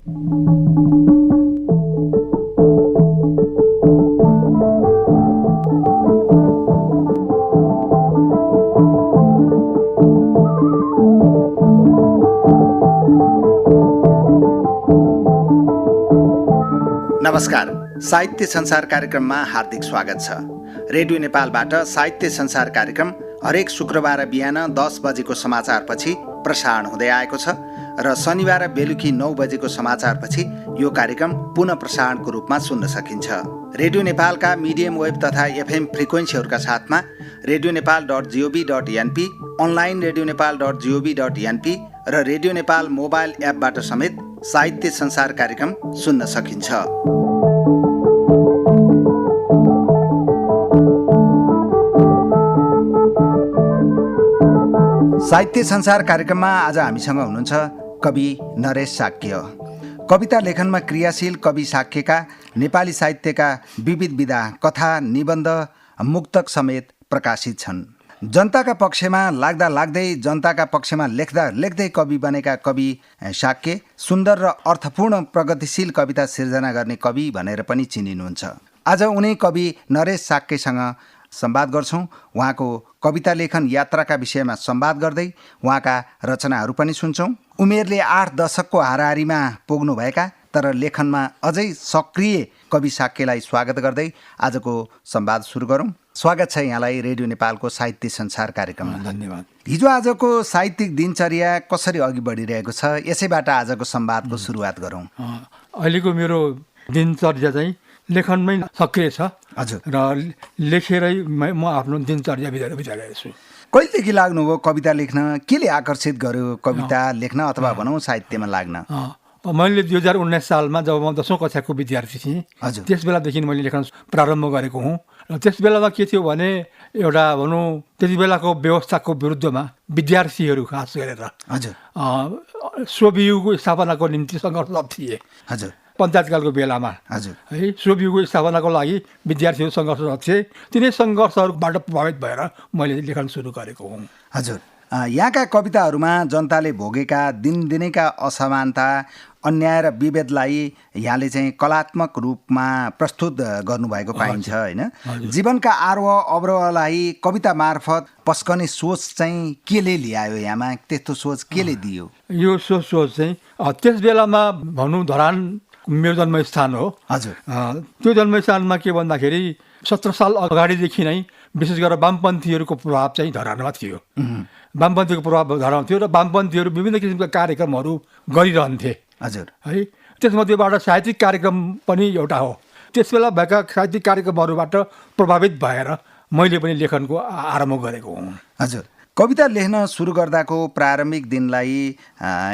नमस्कार, साहित्य संसार कार्यक्रममा हार्दिक स्वागत छ। रेडियो नेपालबाट साहित्य संसार कार्यक्रम हरेक शुक्रबार बिहान 10 बजेको समाचारपछि प्रसारण हुँदै आएको छ र शनिबार बेलुकी 9 बजेको समाचारपछि यो कार्यक्रम पुनः प्रसारणको रूपमा सुन्न सकिन्छ। रेडियो नेपालका मिडियम वेब तथा एफएम फ्रिक्वेन्सीहरूका साथमा redionepal.gov.np, अनलाइन redionepal.gov.np र रेडियो नेपाल मोबाइल एपबाट समेत साहित्य संसार कार्यक्रम सुन्न सकिन्छ। साहित्य संसार कार्यक्रममा आज हामीसँग हुनुहुन्छ कवि नरेश शाक्य। कविता लेखनमा क्रियाशील कवि शाक्यका नेपाली साहित्यका विविध विधा, कथा, निबन्ध, मुक्तक समेत प्रकाशित छन्। जनताका पक्षमा लाग्दा लाग्दै जनताका पक्षमा लेख्दा लेख्दै कवि बनेका कवि शाक्य सुन्दर र अर्थपूर्ण प्रगतिशील कविता सिर्जना गर्ने कवि भनेर पनि चिनिनुहुन्छ। आज उनै कवि नरेश शाक्यसँग संवाद गर्छौँ। उहाँको कविता लेखन यात्राका विषयमा संवाद गर्दै उहाँका रचनाहरू पनि सुन्छौँ। उमेरले 8 दशकको हाराहारीमा पुग्नुभएका तर लेखनमा अझै सक्रिय कवि शाक्यलाई स्वागत गर्दै आजको संवाद सुरु गरौँ। स्वागत छ यहाँलाई रेडियो नेपालको साहित्य संसार कार्यक्रममा। धन्यवाद। हिजो आजको साहित्यिक दिनचर्या कसरी अघि बढिरहेको छ, यसैबाट आजको संवादको सुरुवात गरौँ। अहिलेको मेरो दिनचर्या चाहिँ लेखनमै सक्रिय छ। हजुर। र लेखेरै म आफ्नो दिनचर्या बिताइरहेको छु। कहिलेदेखि लाग्नुभयो कविता लेख्न? केले आकर्षित गर्यो कविता लेख्न अथवा भनौँ साहित्यमा लाग्न? मैले 2019 सालमा जब म 10औं कक्षाको विद्यार्थी थिएँ, हजुर, त्यस बेलादेखि मैले लेखन प्रारम्भ गरेको हुँ। र त्यस बेलामा के थियो भने एउटा भनौँ त्यति बेलाको व्यवस्थाको विरुद्धमा विद्यार्थीहरू खास गरेर हजुर, स्ववियुको स्थापनाको निम्ति सङ्घर्षरत थिए। हजुर, पञ्चायतकालको बेलामा हजुर, है स्ववियुको स्थापनाको लागि विद्यार्थीहरू सङ्घर्षरत थिए। तिनै सङ्घर्षहरूबाट प्रभावित भएर मैले लेखन सुरु गरेको हुँ। हजुर। यहाँका कविताहरूमा जनताले भोगेका दिनदिनैका असमानता, अन्याय र विभेदलाई यहाँले चाहिँ कलात्मक रूपमा प्रस्तुत गर्नुभएको पाइन्छ होइन। जीवनका आरोह अवरोहलाई कविता मार्फत पस्कने सोच चाहिँ केले ल्यायो यहाँमा? त्यस्तो सोच केले दियो? यो सोच चाहिँ त्यस बेलामा भनौँ धरान मेरो जन्मस्थान हो। हजुर। त्यो जन्मस्थानमा के भन्दाखेरि 17 साल अगाडिदेखि नै विशेष गरेर वामपन्थीहरूको प्रभाव चाहिँ धरानमा थियो। वामपन्थीको प्रभाव धरानमा थियो र वामपन्थीहरू विभिन्न किसिमका कार्यक्रमहरू गरिरहन्थे। हजुर। है, त्यसमध्येबाट साहित्यिक कार्यक्रम पनि एउटा हो। त्यस बेला भएका साहित्यिक कार्यक्रमहरूबाट प्रभावित भएर मैले पनि लेखनको आरम्भ गरेको हुँ। हजुर। कविता लेख्न सुरु गर्दाको प्रारम्भिक दिनलाई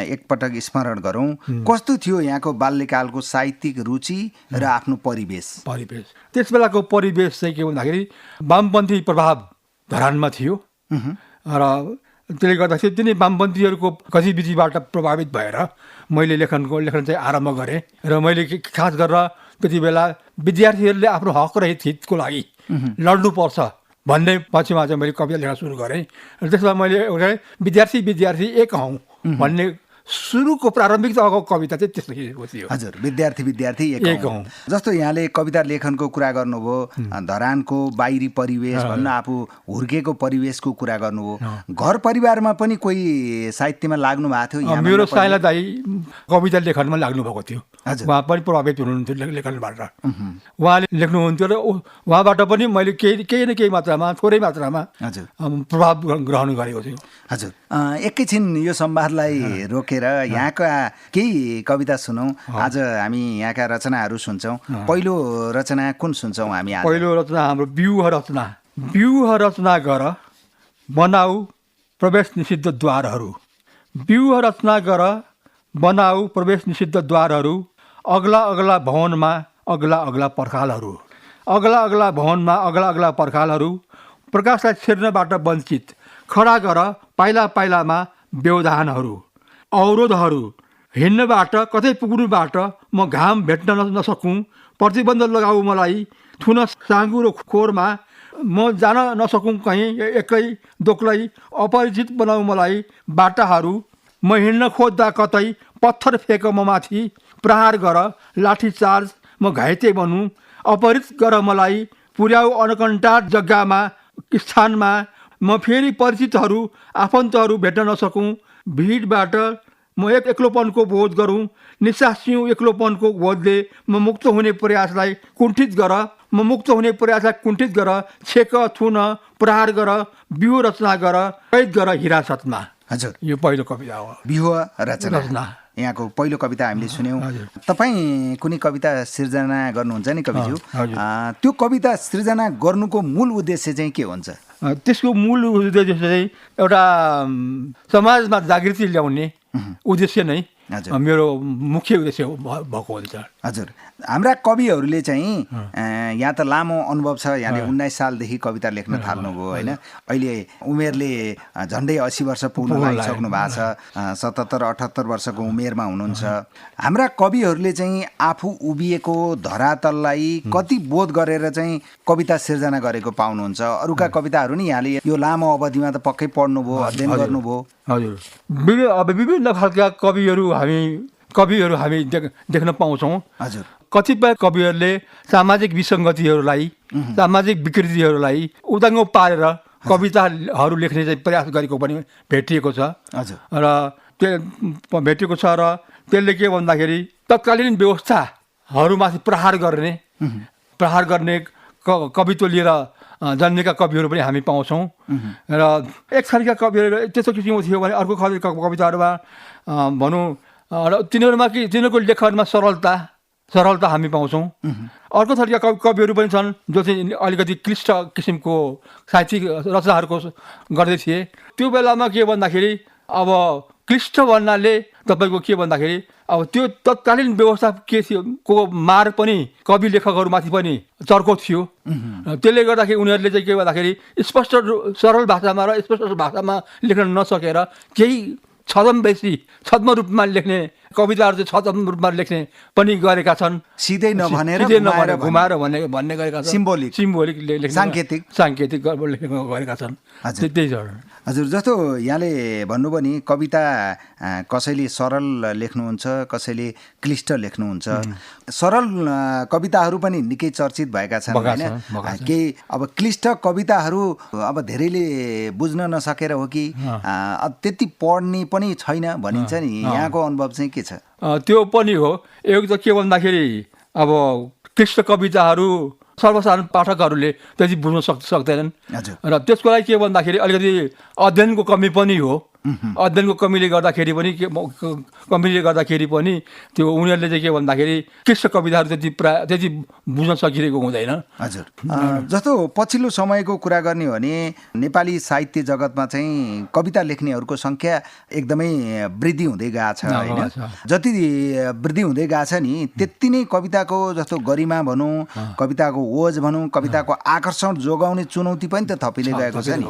एकपटक स्मरण गरौँ। कस्तो थियो यहाँको बाल्यकालको साहित्यिक रुचि र आफ्नो परिवेश? त्यस बेलाको परिवेश चाहिँ के भन्दाखेरि वामपन्थी प्रभाव धरानमा थियो र त्यसले गर्दाखेरि तिनै वामपन्थीहरूको गतिविधिबाट प्रभावित भएर मैले लेखन चाहिँ आरम्भ गरेँ। र मैले खास गरेर त्यति बेला विद्यार्थीहरूले आफ्नो हक र हितको लागि लड्नुपर्छ भन्ने पक्षमा चाहिँ मैले कविता लेख्न सुरु गरेँ। र त्यसमा मैले एउटा विद्यार्थी एक हौँ भन्ने सुरुको प्रारम्भिक कविता चाहिँ त्यस्तो थियो। हजुर। विद्यार्थी एक हौँ। जस्तो यहाँले कविता लेखनको कुरा गर्नुभयो, धरानको बाहिरी परिवेश भन्न आफू हुर्केको परिवेशको कुरा गर्नुभयो। घर परिवारमा पनि कोही साहित्यमा लाग्नु भएको थियो? मेरो साइला दाइ कविता लेखनमा लाग्नु भएको थियो। उहाँ पनि प्रभावित हुनुहुन्थ्यो लेखनबाट। उहाँले लेख्नुहुन्थ्यो र उहाँबाट पनि मैले केही न केही मात्रामा, थोरै मात्रामा प्रभाव ग्रहण गरेको थियो। हजुर। एकैछिन यो संवादलाई रोकेर यहाँका केही कविता सुनौँ। आज हामी यहाँका रचनाहरू सुन्छौँ। पहिलो रचना कुन सुन्छौँ हामी? पहिलो रचना हाम्रो व्यूह रचना गर बनाऊ प्रवेश निषिद्ध द्वारहरू। व्यूह रचना गर बनाऊ प्रवेश निषिद्ध द्वारहरू। अग्ला अग्ला भवनमा अग्ला अग्ला पर्खालहरू। अग्ला अग्ला भवनमा अग्ला अग्ला पर्खालहरू। प्रकाशलाई छिर्नबाट वञ्चित खडा गर पाइला पाइलामा व्यवधानहरू। अवरोधहरू हिँड्नबाट कतै पुग्नुबाट म घाम भेट्न नसकूँ। प्रतिबन्ध लगाऊ मलाई थुन साँगुरो खोरमा। म जान नसकूँ कहीँ एक्लै दोक्लै। अपरिचित बनाऊ मलाई बाटाहरू। म हिँड्न खोज्दा कतै पत्थर फेक म माथि, प्रहार गर, लाठी चार्ज, म घाइते बनु, अपहरित गर मलाई, पुर्याऊ अनकन्टार जग्गामा, स्थानमा, म फेरि परिचितहरू आफन्तहरू भेट्न नसकौँ, भिडबाट म एक्लोपनको बोध गरौँ, निस्सासिउँ एक्लोपनको बोधले म मुक्त हुने प्रयासलाई कुण्ठित गर, म मुक्त हुने प्रयासलाई कुण्ठित गर, छेक, थुन, प्रहार गर, व्यूह रचना गर, कैद गर हिरासतमा। हजुर, यो पहिलो कविता हो। व्यूह रचना रचना। यहाँको पहिलो कविता हामीले सुन्यौँ। हजुर। तपाईँ कुनै कविता सिर्जना गर्नुहुन्छ नि कविज्यू, हजुर। त्यो कविता सिर्जना गर्नुको मूल उद्देश्य चाहिँ के हुन्छ? त्यसको मूल उद्देश्य चाहिँ एउटा समाजमा जागृति ल्याउने उद्देश्य नै हजुर। मेरो मुख्य उद्देश्य भएको हुन्छ। हजुर, हाम्रा कविहरूले चाहिँ यहाँ त लामो अनुभव छ, यहाँले 19 सालदेखि कविता लेख्न थाल्नुभयो होइन, अहिले उमेरले झन्डै 80 वर्ष पुग्न लागिसक्नु भएको छ, 77-78 वर्षको उमेरमा हुनुहुन्छ। हाम्रा कविहरूले चाहिँ आफू उभिएको धरातललाई कति बोध गरेर चाहिँ कविता सिर्जना गरेको पाउनुहुन्छ? अरूका कविताहरू नि यहाँले यो लामो अवधिमा त पक्कै पढ्नुभयो, अध्ययन गर्नुभयो। हजुर, अब विभिन्न खालका कविहरू हामी देख्न पाउँछौँ। हजुर, कतिपय कविहरूले सामाजिक विसङ्गतिहरूलाई, सामाजिक विकृतिहरूलाई उदाङ्गो पारेर कविताहरू लेख्ने चाहिँ प्रयास गरेको पनि भेटिएको छ। हजुर, र त्यो भेटिएको छ र त्यसले के भन्दाखेरि तत्कालीन व्यवस्थाहरूमाथि प्रहार गर्ने कवित्व लिएर जन्मेका कविहरू पनि हामी पाउँछौँ। र एक थरीका कविहरू त्यस्तो किसिमको थियो भने अर्को कविताहरूमा भनौँ र तिनीहरूको लेखनमा सरलता हामी पाउँछौँ। अर्को थरीका कविहरू पनि छन् जो चाहिँ अलिकति क्लिष्ट किसिमको साहित्यिक रचनाहरूको गर्दै थिए। त्यो बेलामा के भन्दाखेरि अब क्लिष्ट भन्नाले तपाईँको के भन्दाखेरि अब त्यो तत्कालीन व्यवस्था के थियो को मार पनि कवि लेखकहरूमाथि पनि चर्को थियो। त्यसले गर्दाखेरि उनीहरूले चाहिँ के भन्दाखेरि स्पष्ट सरल भाषामा र स्पष्ट भाषामा लेख्न नसकेर केही छद्म रूपमा लेख्ने कविताहरू चाहिँ छद्म रूपमा लेख्ने पनि गरेका छन्। सिधै नभनेर घुमाएर भन्ने गरेका छन्। सिम्बोलिक साङ्केतिक गरेका छन्। त्यही छ। हजुर, जस्तो यहाँले भन्नुभयो नि कविता कसैले सरल लेख्नुहुन्छ, कसैले क्लिष्ट लेख्नुहुन्छ। सरल कविताहरू पनि निकै चर्चित भएका छन् होइन। केही अब क्लिष्ट कविताहरू अब धेरैले बुझ्न नसकेर हो कि त्यति पढ्ने पनि छैन भनिन्छ नि, यहाँको अनुभव चाहिँ के छ? त्यो पनि हो। एक त के भन्दाखेरि अब क्लिष्ट कविताहरू सर्वसाधारण पाठकहरूले त्यति बुझ्न सक्दैनन् र त्यसको लागि के भन्दाखेरि अलिकति अध्ययनको कमी पनि हो। अध्ययनको कमीले गर्दाखेरि पनि त्यो उनीहरूले चाहिँ के भन्दाखेरि क्लिष्ट कविताहरू त्यति बुझ्न सकिरहेको हुँदैन। हजुर, जस्तो पछिल्लो समयको कुरा गर्ने हो भने नेपाली साहित्य जगतमा चाहिँ कविता लेख्नेहरूको सङ्ख्या एकदमै वृद्धि हुँदै गएको छ होइन। जति वृद्धि हुँदै गएको छ नि त्यति नै कविताको जस्तो गरिमा भनौँ, कविताको ओज भनौँ, कविताको आकर्षण जोगाउने चुनौती पनि त थपिँदै गएको छ नि।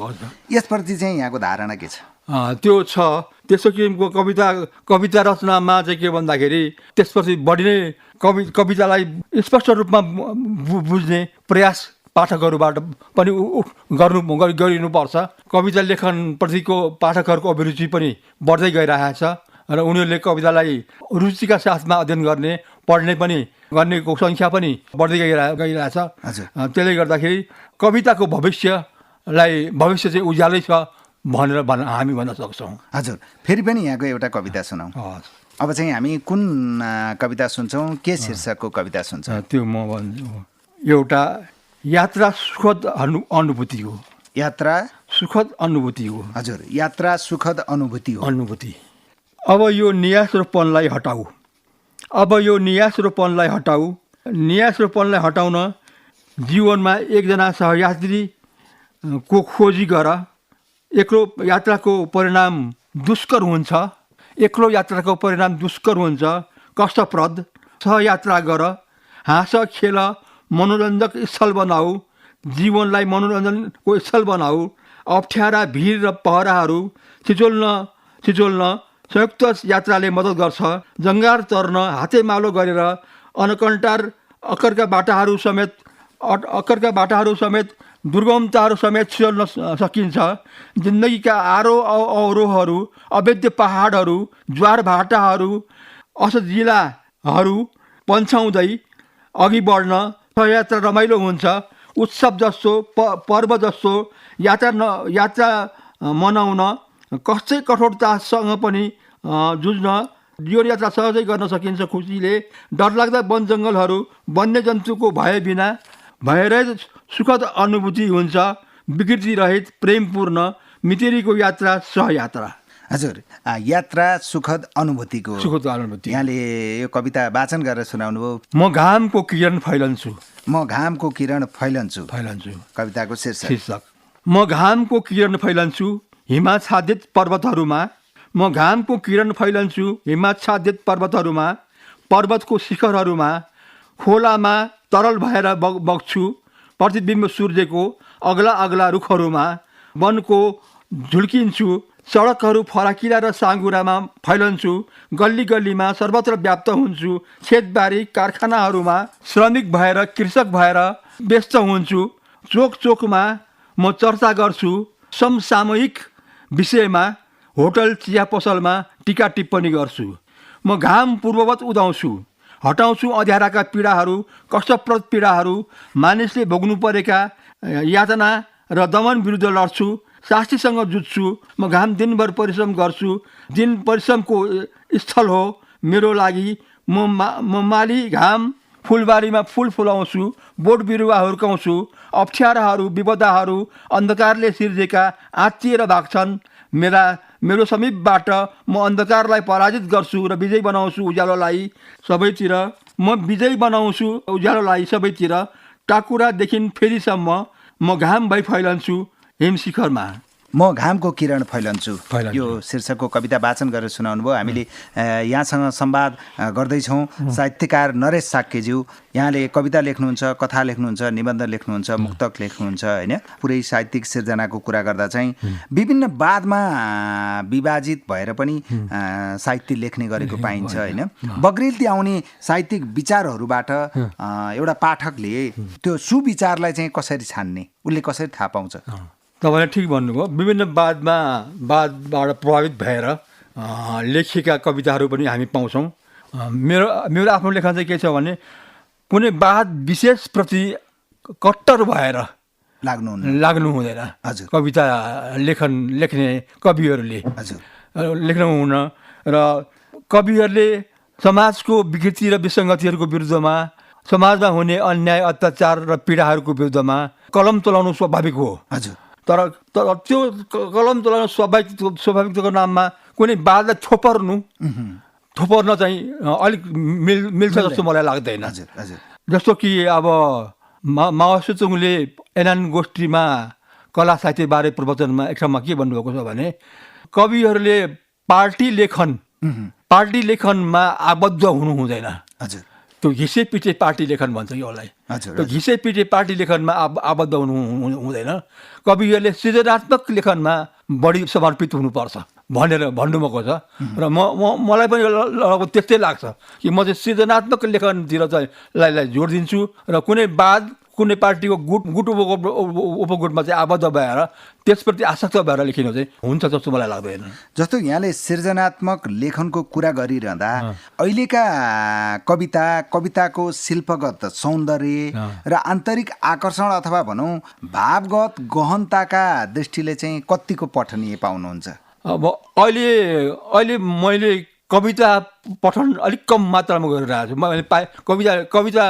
यसप्रति चाहिँ यहाँको धारणा के छ? त्यो छ। त्यस्तो किसिमको कविता रचनामा चाहिँ के भन्दाखेरि त्यसपछि बढी नै कवितालाई स्पष्ट रूपमा बुझ्ने प्रयास पाठकहरूबाट पनि गरिनुपर्छ। कविता लेखनप्रतिको पाठकहरूको अभिरुचि पनि बढ्दै गइरहेको छ र उनीहरूले कवितालाई रुचिका साथमा अध्ययन गर्नेको सङ्ख्या पनि बढ्दै गइरहेछ। त्यसले गर्दाखेरि कविताको भविष्य चाहिँ उज्यालै छ भनेर हामी भन्न सक्छौँ। हजुर, फेरि पनि यहाँको एउटा कविता सुनाउँ। अब चाहिँ हामी कुन कविता सुन्छौँ, के शीर्षकको कविता सुन्छौँ? त्यो म भन्छु, एउटा यात्रा सुखद अनुभूति हो। यात्रा सुखद अनुभूति हो। हजुर, यात्रा सुखद अनुभूति हो। अब यो नियासरोपनलाई हटाउन जीवनमा एकजना सहयात्रीको खोजी गर। एक्लो यात्राको परिणाम दुष्कर हुन्छ, कष्टप्रद। सहयात्रा गर, हाँस खेल, मनोरञ्जक स्थल बनाऊ, जीवनलाई मनोरञ्जनको स्थल बनाऊ। अप्ठ्यारा भिड र पहराहरू छिचोल्न संयुक्त यात्राले मद्दत गर्छ। जङ्गार तर्न हातेमालो गरेर अक्करका बाटाहरू समेत दुर्गमताहरू समेत छिचोल्न सकिन्छ। जिन्दगीका आरोह अवरोहहरू, अवैध पहाडहरू, ज्वार भाटाहरू, असजिलाहरू पन्छाउँदै अघि बढ्न यात्रा रमाइलो हुन्छ। उत्सव जस्तो पर्व जस्तो यात्रा मनाउन कस्तै कठोरतासँग पनि जुझ्न यो यात्रा सहजै गर्न सकिन्छ खुसीले। डरलाग्दा वन जङ्गलहरू वन्यजन्तुको भए बिना भएरै सुखद अनुभूति हुन्छ। विकृति रहित प्रेमपूर्ण मितिरीको यात्रा सहयात्रा। हजुर, यात्रा सुखद अनुभूतिको अनुभूति। यहाँले यो कविता वाचन गरेर सुनाउनु भयो। म घामको किरण फैलन्छु। म घामको किरण फैलन्छु कविताको शीर्षक। म घामको किरण फैलन्छु हिमाच्छादित पर्वतहरूमा। म घामको किरण फैलन्छु हिमाच्छादित पर्वतहरूमा। पर्वतको शिखरहरूमा खोलामा तरल भएर बग्छु। प्रतिबिम्ब सूर्यको अग्ला अग्ला रुखहरूमा वनको झुल्किन्छु। सडकहरू फराकिला र साँगुरामा फैलन्छु। गल्ली गल्लीमा सर्वत्र व्याप्त हुन्छु। खेतबारी कारखानाहरूमा श्रमिक भएर कृषक भएर व्यस्त हुन्छु। चोक चोकमा म चर्चा गर्छु समसामयिक विषयमा। होटल चिया पसलमा टिका टिप्पणी गर्छु। म घाम पूर्ववत उदाउँछु, हटाउँछु अँध्याराका पीडाहरू, कष्टप्रद पीडाहरू। मानिसले भोग्नु परेका यातना र दमन विरुद्ध लड्छु। शास्तिसँग जुझ्छु। म घाम दिनभर परिश्रम गर्छु। दिन परिश्रमको स्थल हो मेरो लागि। म माली घाम फुलबारीमा फुल फुलाउँछु। बोट बिरुवा हुर्काउँछु। अप्ठ्याराहरू विपदाहरू अन्धकारले सिर्जेका आत्तिएर भाग्छन्। मेरो समीपबाट म अन्धकारलाई पराजित गर्छु र विजय बनाउँछु उज्यालोलाई सबैतिर। म विजय बनाउँछु उज्यालोलाई सबैतिर। टाकुरादेखि फेरिसम्म म घाम भई फैलन्छु हिमशिखरमा। म घामको किरण फैलन्छु यो शीर्षकको कविता वाचन गरेर सुनाउनु भयो। हामीले यहाँसँग संवाद गर्दैछौँ साहित्यकार नरेश साक्यज्यू। यहाँले कविता लेख्नुहुन्छ, कथा लेख्नुहुन्छ, निबन्ध लेख्नुहुन्छ, मुक्तक लेख्नुहुन्छ होइन। पुरै साहित्यिक सिर्जनाको कुरा गर्दा चाहिँ विभिन्न वादमा विभाजित भएर पनि साहित्य लेख्ने गरेको पाइन्छ होइन। बग्रिल्ती आउने साहित्यिक विचारहरूबाट एउटा पाठकले त्यो सुविचारलाई चाहिँ कसरी छान्ने, उसले कसरी थाहा पाउँछ? तपाईँले ठिक भन्नुभयो। विभिन्न वादबाट प्रभावित भएर लेखिएका कविताहरू पनि हामी पाउँछौँ। मेरो आफ्नो लेखन चाहिँ के छ भने कुनै वाद विशेषप्रति कट्टर भएर लाग्नु हुँदैन। हजुर, कविता लेख्ने कविहरूले लेख्नु हुन र कविहरूले समाजको विकृति र विसङ्गतिहरूको विरुद्धमा, समाजमा हुने अन्याय अत्याचार र पीडाहरूको विरुद्धमा कलम चलाउनु स्वाभाविक हो। हजुर, तर त्यो कलम चलाउनु स्वाभाविकताको नाममा कुनै वादलाई थोपर्न चाहिँ अलिक मिल्छ जस्तो मलाई लाग्दैन। जस्तो कि अब माओ सेतुङले एनान गोष्ठीमा कला साहित्यबारे प्रवचनमा एक ठाउँमा के भन्नुभएको छ भने कविहरूले पार्टी लेखनमा आबद्ध हुनु हुँदैन। हजुर, त्यो घिसे पिटे पार्टी लेखन भन्छ यसलाई। त्यो घिसे पिटे पार्टी लेखनमा आबद्ध हुनु हुँदैन। कविहरूले सृजनात्मक लेखनमा बढी समर्पित हुनुपर्छ भनेर भन्नुभएको छ। र मलाई पनि त्यस्तै लाग्छ कि म चाहिँ सृजनात्मक लेखनतिर चाहिँ जोड दिन्छु र कुनै वाद, कुनै पार्टीको गुट उपगुटमा चाहिँ आबद्ध भएर त्यसप्रति आसक्त भएर लेखिनु चाहिँ हुन्छ जस्तो मलाई लाग्दैन। जस्तो यहाँले सृजनात्मक लेखनको कुरा गरिरहँदा अहिलेका कविताको शिल्पगत सौन्दर्य र आन्तरिक आकर्षण अथवा भनौँ भावगत गहनताका दृष्टिले चाहिँ कतिको पठनीय पाउनुहुन्छ? अब अहिले मैले कविता पठन अलिक कम मात्रामा गरिरहेको छु। मैले कविता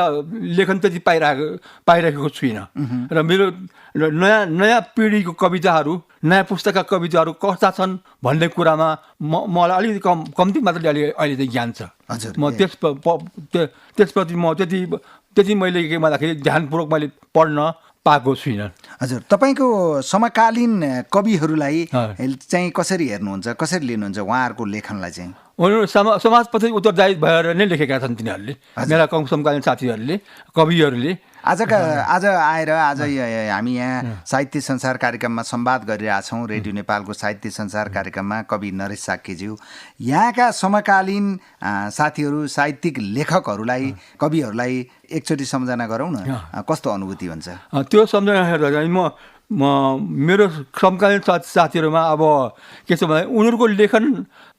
लेखन त्यति पाइरहेको छुइनँ। र मेरो नयाँ पिँढीको कविताहरू, नयाँ पुस्ताका कविताहरू कस्ता छन् भन्ने कुरामा मलाई अलिकति कम्ती मात्राले अहिले चाहिँ ज्ञान छ। म त्यसप्रति म त्यति मैले के भन्दाखेरि ध्यानपूर्वक मैले पढ्न पाएको छुइनँ। हजुर, तपाईँको समकालीन कविहरूलाई चाहिँ कसरी हेर्नुहुन्छ, कसरी लिनुहुन्छ उहाँहरूको लेखनलाई चाहिँ? उनीहरू समाजप्रति उत्तरदायी भएर नै लेखेका छन् तिनीहरूले, मेरा समकालीन साथीहरूले, कविहरूले। आज आएर हामी यहाँ साहित्य संसार कार्यक्रममा संवाद गरिरहेछौँ। रेडियो नेपालको साहित्य संसार कार्यक्रममा कवि नरेश साक्यज्यू। यहाँका समकालीन साथीहरू, साहित्यिक लेखकहरूलाई, कविहरूलाई एकचोटि सम्झना गरौँ न, कस्तो अनुभूति हुन्छ? त्यो सम्झना हेर्दा म मेरो समकालीन साथीहरूमा अब के छ भने उनीहरूको लेखन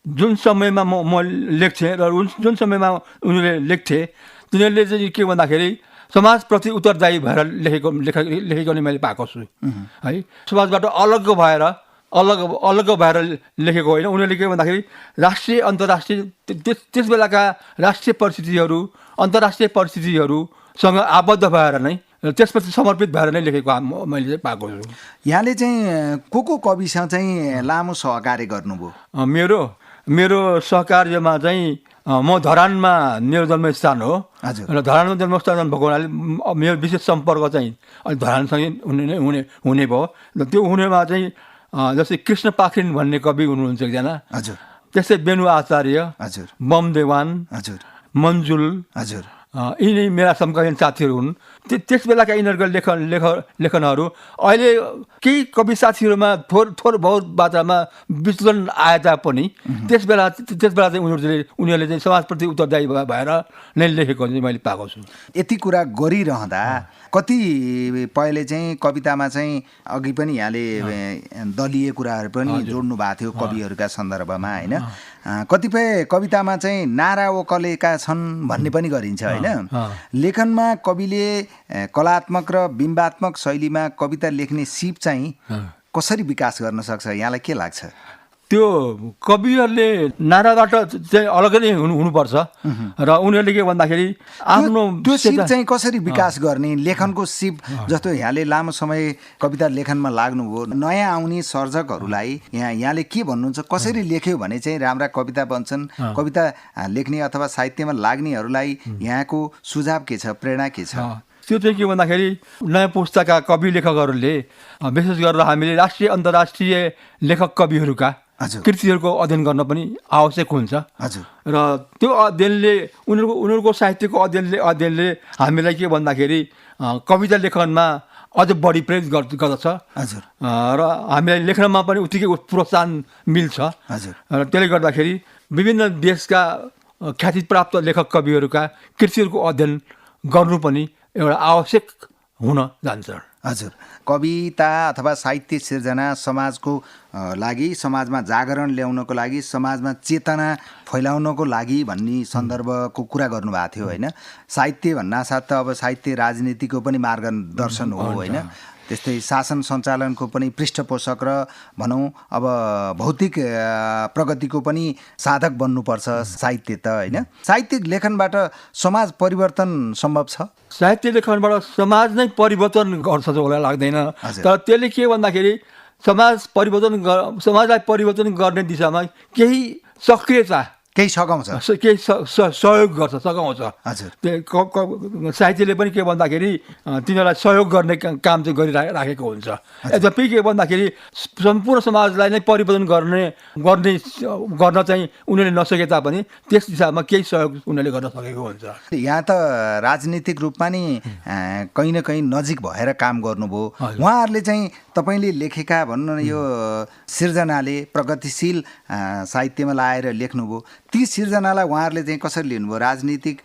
जुन समयमा म लेख्थेँ र जुन समयमा उनीहरूले लेख्थे तिनीहरूले चाहिँ के भन्दाखेरि समाजप्रति उत्तरदायी भएर लेखेको नै मैले पाएको छु है। समाजबाट अलग भएर लेखेको होइन। उनीहरूले के भन्दाखेरि राष्ट्रिय अन्तर्राष्ट्रिय त्यस बेलाका राष्ट्रिय परिस्थितिहरू अन्तर्राष्ट्रिय परिस्थितिहरूसँग आबद्ध भएर नै त्यसपछि समर्पित भएर नै लेखेको मैले चाहिँ पाएको छु। यहाँले चाहिँ को कविसँग चाहिँ लामो सहकार्य गर्नुभयो? मेरो सहकार्यमा चाहिँ म धरानमा मेरो जन्मस्थान हो र धरानमा जन्मस्थान भएको हुनाले मेरो विशेष सम्पर्क चाहिँ अलिक धरानसँगै हुने भयो। र त्यो हुनेमा चाहिँ जस्तै कृष्ण पाखरिन भन्ने कवि हुनुहुन्छ एकजना, त्यस्तै बेनु आचार्य, बम देवान, मन्जुल, यिनै मेरा समकालीन साथीहरू हुन्। त्यस बेलाका यिनीहरूका लेखनहरू अहिले केही कवि साथीहरूमा थोर बहुत मात्रामा विचलन आए तापनि त्यस बेला चाहिँ उनीहरूले चाहिँ समाजप्रति उत्तरदायी भएर नै लेखेको चाहिँ मैले पाएको छु। यति कुरा गरिरहँदा कतिपयले चाहिँ कवितामा चाहिँ अघि पनि यहाँले दलीय कुराहरू पनि जोड्नु भएको थियो कविहरूका सन्दर्भमा होइन। कतिपय कवितामा चाहिँ नारा वकलेका छन् भन्ने पनि गरिन्छ होइन। लेखनमा कविले कलात्मक र बिम्बात्मक शैलीमा कविता लेख्ने सिप चाहिँ कसरी विकास गर्न सक्छ, यहाँलाई के लाग्छ? त्यो कविहरूले नाराबाट चाहिँ अलग्गै नै हुनुपर्छ र उनीहरूले के भन्दाखेरि आफ्नो त्यो सिप चाहिँ कसरी विकास गर्ने, लेखनको सिप जस्तो यहाँले लामो समय कविता लेखनमा लाग्नुभयो, नयाँ आउने सर्जकहरूलाई यहाँले के भन्नुहुन्छ? कसरी लेख्यो भने चाहिँ राम्रा कविता बन्छन्? कविता लेख्ने अथवा साहित्यमा लाग्नेहरूलाई यहाँको सुझाव के छ, प्रेरणा के छ? त्यो चाहिँ के भन्दाखेरि नयाँ पुस्ताका कवि लेखकहरूले विशेष गरेर हामीले राष्ट्रिय अन्तर्राष्ट्रिय लेखक कविहरूका कृतिहरूको अध्ययन गर्न पनि आवश्यक हुन्छ र त्यो अध्ययनले उनीहरूको साहित्यको अध्ययनले हामीलाई के भन्दाखेरि कविता लेखनमा अझ बढी प्रेरित गर्दछ र हामीलाई लेख्नमा पनि उत्तिकै प्रोत्साहन मिल्छ। र त्यसले गर्दाखेरि विभिन्न देशका ख्यातिप्राप्त लेखक कविहरूका कृतिहरूको अध्ययन गर्नु पनि एउटा आवश्यक हुन जान्छ। हजुर, कविता अथवा साहित्य सिर्जना समाजको लागि, समाजमा जागरण ल्याउनको लागि, समाजमा चेतना फैलाउनको लागि भन्ने सन्दर्भको कुरा गर्नुभएको थियो होइन। साहित्य भन्नासाथ त अब साहित्य राजनीतिको पनि मार्गदर्शन हो होइन। त्यस्तै शासन सञ्चालनको पनि पृष्ठपोषक र भनौँ अब भौतिक प्रगतिको पनि साधक बन्नुपर्छ साहित्य त होइन। साहित्यिक लेखनबाट समाज परिवर्तन सम्भव छ? साहित्य लेखनबाट समाज नै परिवर्तन गर्छ जसलाई लाग्दैन। तर त्यसले के भन्दाखेरि समाजलाई परिवर्तन गर्ने दिशामा केही सक्रियता, केही सघाउँछ, केही सहयोग गर्छ, सघाउँछ। साहित्यले पनि के भन्दाखेरि तिनीहरूलाई सहयोग गर्ने काम चाहिँ गरिराखेको हुन्छ। यद्यपि के भन्दाखेरि सम्पूर्ण समाजलाई नै परिवर्तन गर्न चाहिँ उनीहरूले नसके तापनि त्यस दिशामा केही सहयोग उनीहरूले गर्न सकेको हुन्छ। यहाँ त राजनीतिक रूपमा नि कहीँ न कहीँ नजिक भएर काम गर्नुभयो। उहाँहरूले चाहिँ तपाईँले लेखेका भन्न यो सिर्जनाले प्रगतिशील साहित्यमा लाएर लेख्नुभयो, ती सिर्जनालाई उहाँहरूले चाहिँ कसरी लिनुभयो? राजनीतिक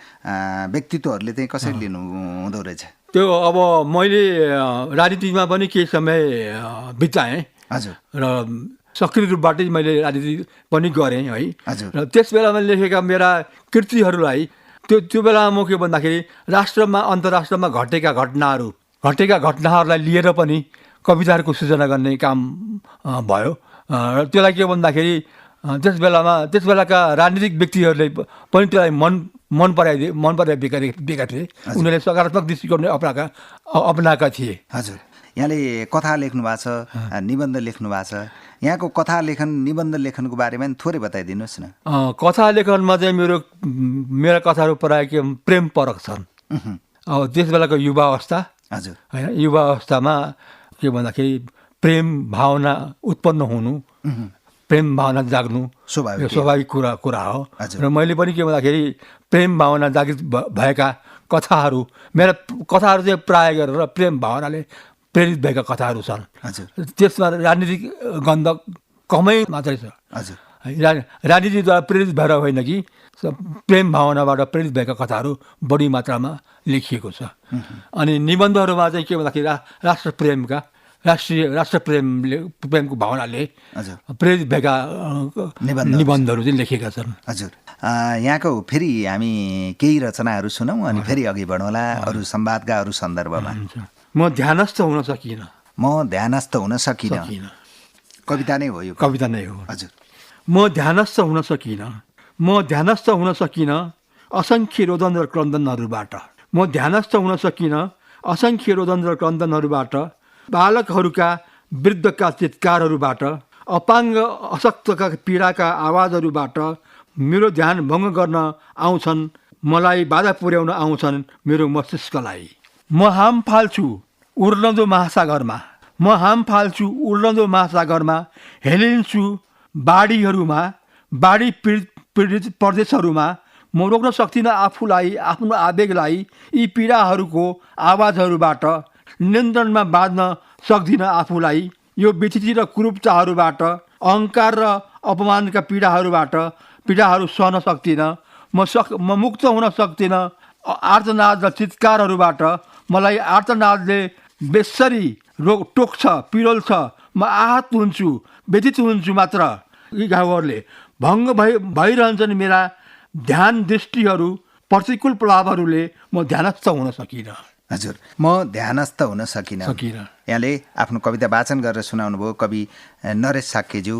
व्यक्तित्वहरूले चाहिँ कसरी लिनु हुँदो रहेछ? त्यो अब मैले राजनीतिमा पनि केही समय बिताएँ र सक्रिय रूपबाटै मैले राजनीति पनि गरेँ है। र त्यस बेलामा लेखेका मेरा कृतिहरूलाई त्यो बेलामा म के भन्दाखेरि राष्ट्रमा अन्तर्राष्ट्रमा घटेका घटनाहरूलाई लिएर पनि कविताहरूको सृजना गर्ने काम भयो। र त्यसलाई के भन्दाखेरि त्यस बेलाका राजनीतिक व्यक्तिहरूले पनि त्यसलाई मन पराएका थिए। उनीहरूले सकारात्मक दृष्टिकोण अपनाएका थिए। हजुर, यहाँले कथा लेख्नु भएको छ, निबन्ध लेख्नु भएको छ, यहाँको कथा लेखन निबन्ध लेखनको बारेमा थोरै बताइदिनुहोस् न। कथा लेखनमा चाहिँ मेरा कथाहरू प्रायः के प्रेमपरक छन्। अब त्यस बेलाको युवा अवस्था होइन, युवा अवस्थामा के भन्दाखेरि प्रेम भावना उत्पन्न हुनु, प्रेम भावना जाग्नु स्वाभाविक कुरा हो। र मैले पनि के भन्दाखेरि प्रेम भावना जागृत भएका कथाहरू, मेरा कथाहरू चाहिँ प्राय गरेर प्रेम भावनाले प्रेरित भएका कथाहरू छन्। त्यसमा राजनीतिक गन्ध कमै मात्रै छ। राजनीतिद्वारा प्रेरित भएर होइन कि प्रेम भावनाबाट प्रेरित भएका कथाहरू बढी मात्रामा लेखिएको छ। अनि निबन्धहरूमा चाहिँ के भन्दाखेरि राष्ट्र प्रेमका प्रेमको भावनाले हजुर प्रेरित भएका निबन्धहरू चाहिँ लेखेका छन्। हजुर यहाँको फेरि हामी केही रचनाहरू सुनौँ अनि फेरि अघि बढौँला अरू संवादका अरू सन्दर्भमा। म ध्यानस्थ हुन सकिनँ। म ध्यानस्थ हुन सकिनँ। कविता नै हो यो? कविता नै हो। हजुर। म ध्यानस्थ हुन सकिनँ। म ध्यानस्थ हुन सकिनँ असङ्ख्य रोदन र क्रन्दनहरूबाट। म ध्यानस्थ हुन सकिनँ असङ्ख्य रोदन र क्रन्दनहरूबाट, बालकहरूका वृद्धका चित्कारहरूबाट, अपाङ्ग अशक्तका पीडाका आवाजहरूबाट मेरो ध्यान भङ्ग गर्न आउँछन्, मलाई बाधा पुर्याउन आउँछन् मेरो मस्तिष्कलाई। म हाम फाल्छु उर्लदो महासागरमा। म हाम फाल्छु उर्लदो महासागरमा, हेलिन्छु बाढीहरूमा, बाढी पीडित प्रदेशहरूमा। म रोक्न सक्दिनँ आफूलाई, आफ्नो आवेगलाई यी पीडाहरूको आवाजहरूबाट। नियन्त्रणमा बाँध्न सक्दिनँ आफूलाई यो विचित्र र कुरूपताहरूबाट। अहङ्कार र अपमानका पीडाहरू सहन सक्दिनँ। म मुक्त हुन सक्दिनँ आर्तनाद र चित्कारहरूबाट। मलाई आर्तनादले बेसरी टोक्छ, पिरोल्छ। म आहत हुन्छु, व्यथित हुन्छु मात्र। यी घाउहरूले भङ्ग भइरहन्छन् मेरा ध्यान दृष्टिहरू, प्रतिकूल प्रभावहरूले। म ध्यानस्थ हुन सकिनँ। हजुर, म ध्यानस्थ हुन सकिनँ। यहाँले आफ्नो कविता वाचन गरेर सुनाउनु भयो कवि नरेश साक्यज्यू।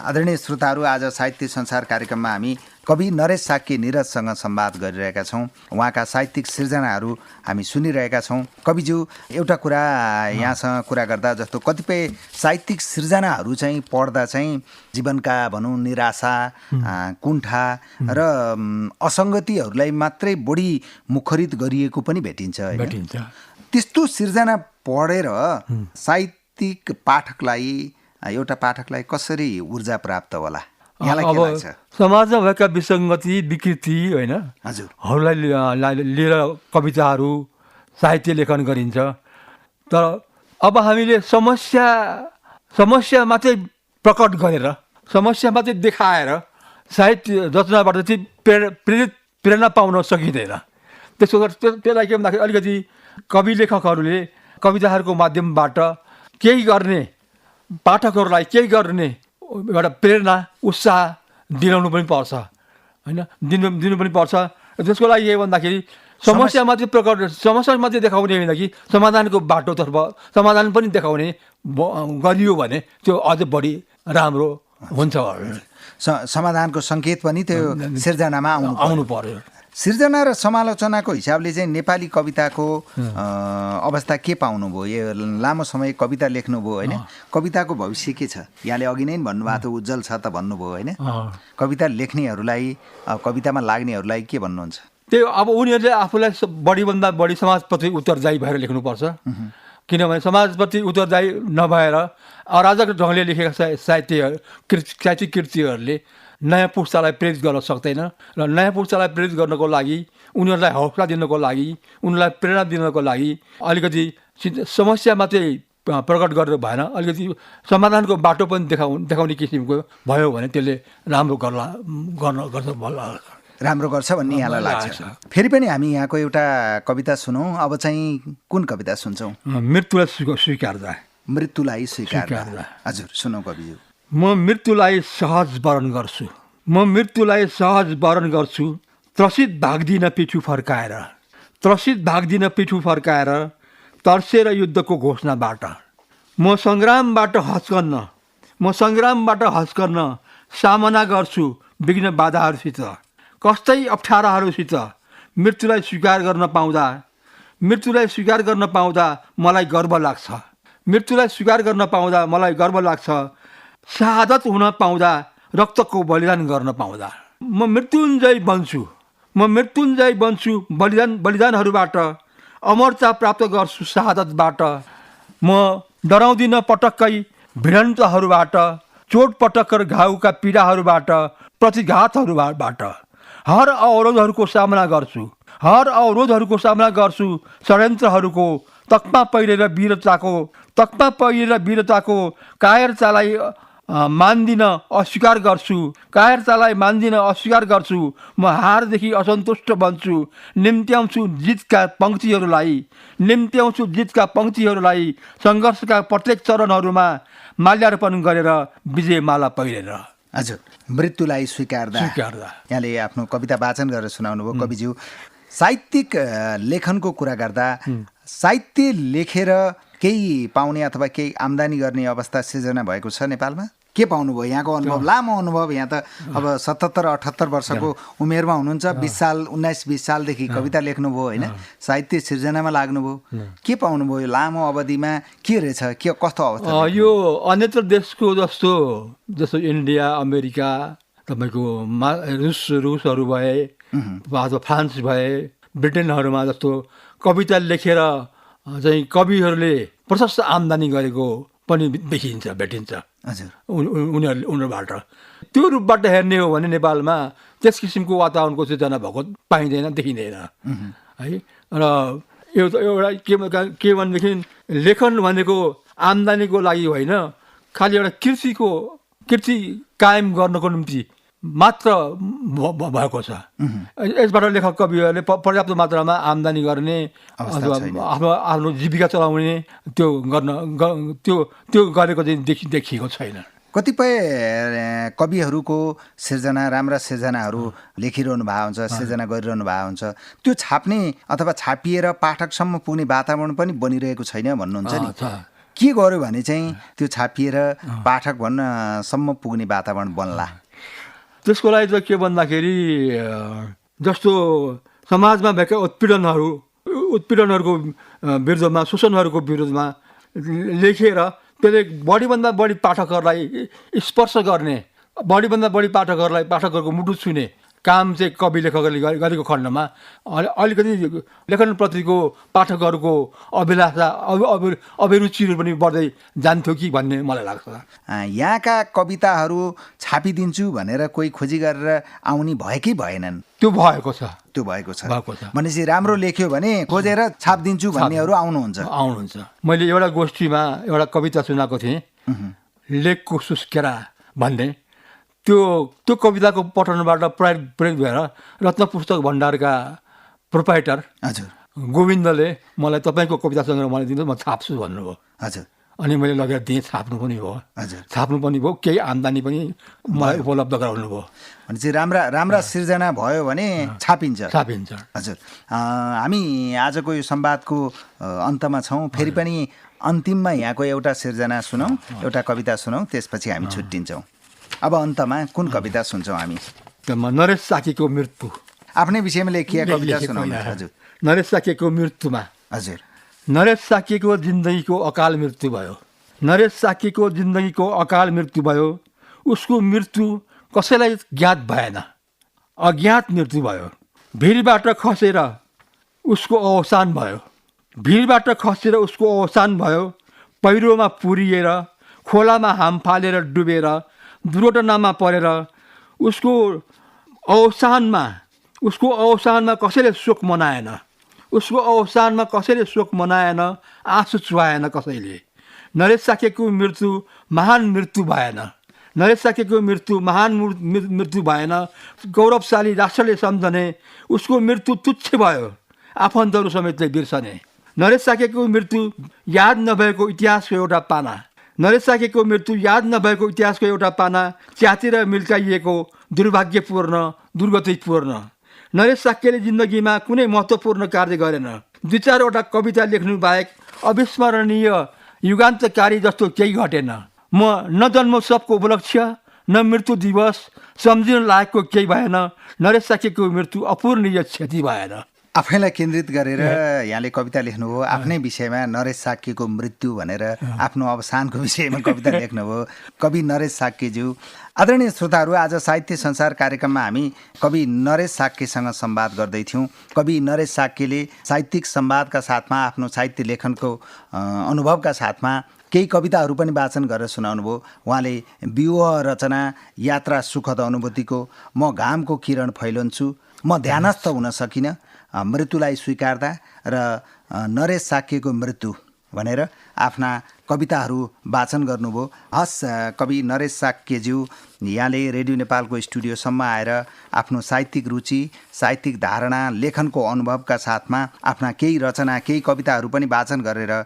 आदरणीय श्रोताहरू, आज साहित्य संसार कार्यक्रममा हामी कवि नरेश साक्य निरजसँग संवाद गरिरहेका छौँ। उहाँका साहित्यिक सृजनाहरू हामी सुनिरहेका छौँ। कविज्यू, एउटा कुरा यहाँसँग कुरा गर्दा जस्तो कतिपय साहित्यिक सृजनाहरू चाहिँ पढ्दा चाहिँ जीवनका भनौँ निराशा, कुण्ठा र असङ्गतिहरूलाई मात्रै बढी मुखरित गरिएको पनि भेटिन्छ। त्यस्तो सृजना पढेर साहित्यिक पाठकलाई, एउटा पाठकलाई कसरी ऊर्जा प्राप्त होला? अब समाजमा भएका विसङ्गति, विकृति होइन, हजुरहरूलाई लिएर कविताहरू, साहित्य लेखन गरिन्छ। तर अब हामीले समस्या मात्रै प्रकट गरेर, समस्या मात्रै देखाएर साहित्य रचनाबाट चाहिँ प्रेरणा पाउन सकिँदैन। त्यसलाई के भन्दाखेरि अलिकति कवि लेखकहरूले कविताहरूको माध्यमबाट केही गर्ने, पाठकहरूलाई केही गर्ने एउटा प्रेरणा, उत्साह दिलाउनु पनि पर्छ होइन, दिनु पनि पर्छ। त्यसको लागि के भन्दाखेरि समस्या मात्रै देखाउने होइन कि समाधानको बाटोतर्फ समाधान पनि देखाउने गरियो भने त्यो अझ बढी राम्रो हुन्छ। समाधानको सङ्केत पनि त्यो सिर्जनामा आउनु पर्यो। सिर्जना र समालोचनाको हिसाबले चाहिँ नेपाली कविताको अवस्था के पाउनुभयो? यो लामो समय कविता लेख्नुभयो होइन, कविताको भविष्य के छ? यहाँले अघि नै भन्नुभएको थियो उज्जवल छ त भन्नुभयो होइन। कविता लेख्नेहरूलाई, कवितामा लाग्नेहरूलाई के भन्नुहुन्छ? त्यो अब उनीहरूले आफूलाई बढीभन्दा बढी समाजप्रति उत्तरदायी भएर लेख्नुपर्छ। किनभने समाजप्रति उत्तरदायी नभएर अराजक ढङ्गले लेखेका साहित्यिक कृतिहरूले नयाँ पुस्तालाई प्रेरित गर्न सक्दैन। र नयाँ पुस्तालाई प्रेरित गर्नको लागि, उनीहरूलाई हौसला दिनको लागि, उनीहरूलाई प्रेरणा दिनको लागि अलिकति समस्या मात्रै प्रकट गरेर भएन, अलिकति समाधानको बाटो पनि देखाउने किसिमको भयो भने त्यसले राम्रो गर्छ भन्ने यहाँलाई लाग्छ। फेरि पनि हामी यहाँको एउटा कविता सुनौँ। अब चाहिँ कुन कविता सुन्छौँ? मृत्युलाई स्वीकार्दा। मृत्युलाई स्वीकार्दा। हजुर, सुनौ कविज्यू। म मृत्युलाई सहज वरण गर्छु। म मृत्युलाई सहज वरण गर्छु। त्रसित भाग्दिन पिठु फर्काएर। त्रसित भाग्दिन पिठु फर्काएर, तर्सेर युद्धको घोषणाबाट। म सङ्ग्रामबाट हस्कन्न सामना गर्छु विघ्न बाधाहरूसित, कस्तै अप्ठ्याराहरूसित। मृत्युलाई स्वीकार गर्न पाउँदा मलाई गर्व लाग्छ। मृत्युलाई स्वीकार गर्न पाउँदा मलाई गर्व लाग्छ। शहादत हुन पाउँदा, रक्तको बलिदान गर्न पाउँदा। म मृत्युञ्जय बन्छु बलिदानहरूबाट। अमरता प्राप्त गर्छु शहादतबाट। म डराउँदिन पटक्कै भिडन्तहरूबाट, चोटपटक र घाउका पीडाहरूबाट, प्रतिघातहरूबाट। हर अवरोधहरूको सामना गर्छु। षड्यन्त्रहरूको तकमा पहिरेर वीरताको कायरतालाई मान्दिन, अस्वीकार गर्छु, कायरतालाई मान्दिन, अस्वीकार गर्छु, म हारदेखि असन्तुष्ट बन्छु, निम्त्याउँछु जितका पङ्क्तिहरूलाई, सङ्घर्षका प्रत्येक चरणहरूमा माल्यार्पण गरेर विजयमाला पहिरेर। हजुर, मृत्युलाई स्वीकार्दा यहाँले आफ्नो कविता वाचन गरेर सुनाउनु भयो। कविज्यू, साहित्यिक लेखनको कुरा गर्दा साहित्य लेखेर केही पाउने अथवा केही आम्दानी गर्ने अवस्था सिर्जना भएको छ नेपालमा? के पाउनुभयो? यहाँको अनुभव, लामो अनुभव, यहाँ त अब 77-78 वर्षको उमेरमा हुनुहुन्छ, 19-20 सालदेखि कविता लेख्नुभयो होइन, साहित्य सिर्जनामा लाग्नुभयो, के पाउनुभयो यो लामो अवधिमा? के रहेछ, के कस्तो अवस्था? यो अन्यत्र देशको जस्तो इन्डिया, अमेरिका, तपाईँको रुसहरू भए, अथवा फ्रान्स भए, ब्रिटेनहरूमा जस्तो कविता लेखेर चाहिँ कविहरूले प्रशस्त आम्दानी गरेको पनि भेटिन्छ। हजुर, उनीहरूबाट त्यो रूपबाट हेर्ने हो भने नेपालमा त्यस किसिमको वातावरणको सिर्जना भएको पाइँदैन, देखिँदैन है। र एउटा के भनेदेखि लेखन भनेको आम्दानीको लागि होइन, खालि एउटा कृति कायम गर्नको निम्ति मात्र भएको छ। यसबाट लेखक कविहरूले पर्याप्त मात्रामा आम्दानी गर्ने अथवा आफ्नो जीविका चलाउने त्यो गरेको चाहिँ देखिएको छैन। कतिपय कविहरूको सिर्जना, राम्रा सिर्जनाहरू लेखिरहनु भएको हुन्छ, सिर्जना गरिरहनु भएको हुन्छ, त्यो छाप्ने अथवा छापिएर पाठकसम्म पुग्ने वातावरण पनि बनिरहेको छैन भन्नुहुन्छ नि। के गर्यो भने चाहिँ त्यो छापिएर पाठक भन्नसम्म पुग्ने वातावरण बन्ला? त्यसको लागि त के भन्दाखेरि जस्तो समाजमा भएका उत्पीडनहरूको विरुद्धमा, शोषणहरूको विरुद्धमा लेखेर त्यसले बढीभन्दा बढी पाठकहरूलाई स्पर्श गर्ने, बढीभन्दा बढी पाठकहरूको मुटु छुने काम चाहिँ कवि लेखकहरूले गरेको खण्डमा अलिकति लेखनप्रतिको पाठकहरूको अभिलाषा, अभिरुचिहरू पनि बढ्दै जान्थ्यो कि भन्ने मलाई लाग्छ। यहाँका कविताहरू छापिदिन्छु भनेर कोही खोजी गरेर आउने भएकै भएनन्? त्यो भएको छ। भनेपछि राम्रो लेख्यो भने खोजेर छापिदिन्छु भन्नेहरू आउनुहुन्छ। मैले एउटा गोष्ठीमा एउटा कविता सुनाएको थिएँ, लेखको सुस्केरा भन्ने। त्यो कविताको पठनबाट प्रेरित भएर रत्न पुस्तक भण्डारका प्रोप्राइटर हजुर गोविन्दले मलाई तपाईँको कविता सङ्ग्रह मलाई दिनुहोस्, म छाप्छु भन्नुभयो। हजुर, अनि मैले लगेर दिएँ, छाप्नु पनि भयो, केही आम्दानी पनि मलाई उपलब्ध गराउनु भयो। भनेपछि राम्रा सिर्जना भयो भने छापिन्छ। हजुर, हामी आजको यो संवादको अन्तमा छौँ। फेरि पनि अन्तिममा यहाँको एउटा सिर्जना सुनौँ, एउटा कविता सुनौँ, त्यसपछि हामी छुट्टिन्छौँ। अब अन्तमा कुन कविता सुन्छौँ हामी? नरेश साकीको मृत्यु। आफ्नै विषयमा लेखिएको कविता सुनाउनु। हजुर, नरेश साकीको मृत्युमा। हजुर, नरेश साकीको जिन्दगीको अकाल मृत्यु भयो। नरेश साकीको जिन्दगीको अकाल मृत्यु भयो। उसको मृत्यु कसैलाई ज्ञात भएन, अज्ञात मृत्यु भयो। भिरबाट खसेर उसको अवसान भयो। पहिरोमा पुरिएर, खोलामा हाम फालेर डुबेर, दुर्घटनामा परेर उसको अवसानमा कसैले शोक मनाएन, आँसु चुहाएन कसैले। नरेश साकेको मृत्यु महान मृत्यु भएन। गौरवशाली राष्ट्रले सम्झने उसको मृत्यु तुच्छ भयो, आफन्तहरू समेतले बिर्सने। नरेश साकेको मृत्यु याद नभएको इतिहासको एउटा पाना, च्यातेर मिल्काइएको, दुर्भाग्यपूर्ण, दुर्गतिपूर्ण। नरेश साक्यले जिन्दगीमा कुनै महत्त्वपूर्ण कार्य गरेन। 2-4वटा कविता लेख्नु बाहेक अविस्मरणीय, युगान्तकारी जस्तो केही घटेन। म न जन्मोत्सवको उपलक्ष्य, न मृत्यु दिवस सम्झिन लायकको केही भएन। नरेश साक्यको मृत्यु अपूर्णीय क्षति भएन। आफैलाई केन्द्रित गरेर यहाँले कविता लेख्नुभयो, आफ्नै विषयमा नरेश साक्यको मृत्यु भनेर आफ्नो अवसानको विषयमा कविता लेख्नुभयो। कवि नरेश साक्यज्यू। आदरणीय श्रोताहरू, आज साहित्य संसार कार्यक्रममा हामी कवि नरेश साक्यसँग संवाद गर्दैथ्यौँ। कवि नरेश साक्यले साहित्यिक संवादका साथमा आफ्नो साहित्य लेखनको अनुभवका साथमा केही कविताहरू पनि वाचन गरेर सुनाउनु भयो। उहाँले व्यूह रचना, यात्रा सुखद अनुभूतिको, म घामको किरण फैलन्छु, म ध्यानस्थ हुन सकिनँ, मृत्युलाई स्वीकार्दा र नरेश साक्यको मृत्यु भनेर आफ्ना कविताहरू वाचन गर्नुभयो। हस् कवि नरेश साक्यज्यू, यहाँले रेडियो नेपालको स्टुडियोसम्म आएर आफ्नो साहित्यिक रुचि, साहित्यिक धारणा, लेखनको अनुभवका साथमा आफ्ना केही रचना, केही कविताहरू पनि वाचन गरेर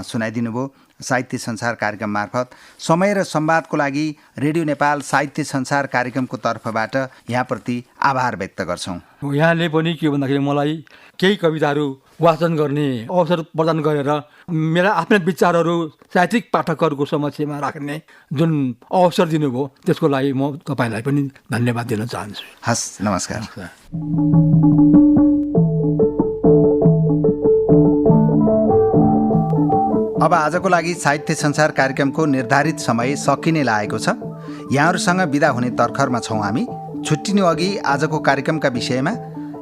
सुनाइदिनु भयो साहित्य संसार कार्यक्रम मार्फत। समय र संवादको लागि रेडियो नेपाल साहित्य संसार कार्यक्रमको तर्फबाट यहाँप्रति आभार व्यक्त गर्छौँ। यहाँले पनि के भन्दाखेरि मलाई केही कविताहरू वाचन गर्ने अवसर प्रदान गरेर मेरा आफ्नै विचारहरू साहित्यिक पाठकहरूको समक्षमा राख्ने जुन अवसर दिनुभयो त्यसको लागि म तपाईँलाई पनि धन्यवाद दिन चाहन्छु। हस्, नमस्कार। अब आजको लागि साहित्य संसार कार्यक्रमको निर्धारित समय सकिने लागेको छ। यहाँहरूसँग बिदा हुने तर्खरमा छौँ हामी। छुट्टिनु अघि आजको कार्यक्रमका विषयमा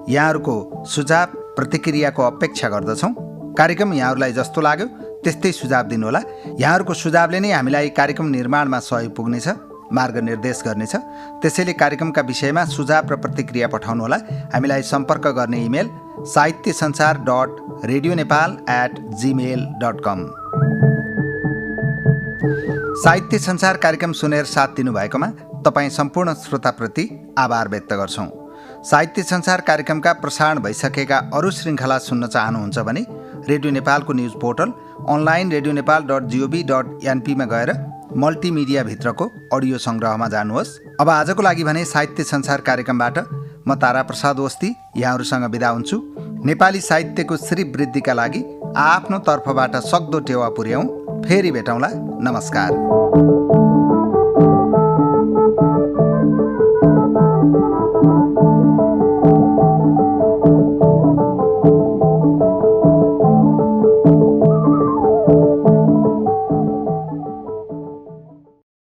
यहाँहरूको सुझाव प्रतिक्रियाको अपेक्षा गर्दछौँ। कार्यक्रम यहाँहरूलाई जस्तो लाग्यो त्यस्तै सुझाव दिनुहोला। यहाँहरूको सुझावले नै हामीलाई कार्यक्रम निर्माणमा सहयोग पुग्नेछ, मार्गनिर्देश गर्नेछ। त्यसैले कार्यक्रमका विषयमा सुझाव र प्रतिक्रिया पठाउनुहोला। हामीलाई सम्पर्क गर्ने इमेल sahityasансar.radionepal@gmail.com। साहित्य संसार कार्यक्रम सुनेर साथ दिनुभएकोमा तपाईँ सम्पूर्ण श्रोताप्रति आभार व्यक्त गर्छौँ। साहित्य संसार कार्यक्रमका प्रसारण भइसकेका अरू श्रृङ्खला सुन्न चाहनुहुन्छ भने रेडियो नेपालको न्युज पोर्टल अनलाइन radionepal.gov.np मा गएर मल्टिमिडियाभित्रको अडियो सङ्ग्रहमा जानुहोस्। अब आजको लागि भने साहित्य संसार कार्यक्रमबाट म तारा प्रसाद ओस्ती यहाँहरूसँग बिदा हुन्छु। नेपाली साहित्यको श्रीवृद्धिका लागि आफ्नो तर्फबाट सक्दो टेवा पुर्याउँ। फेरि भेटौँला। नमस्कार।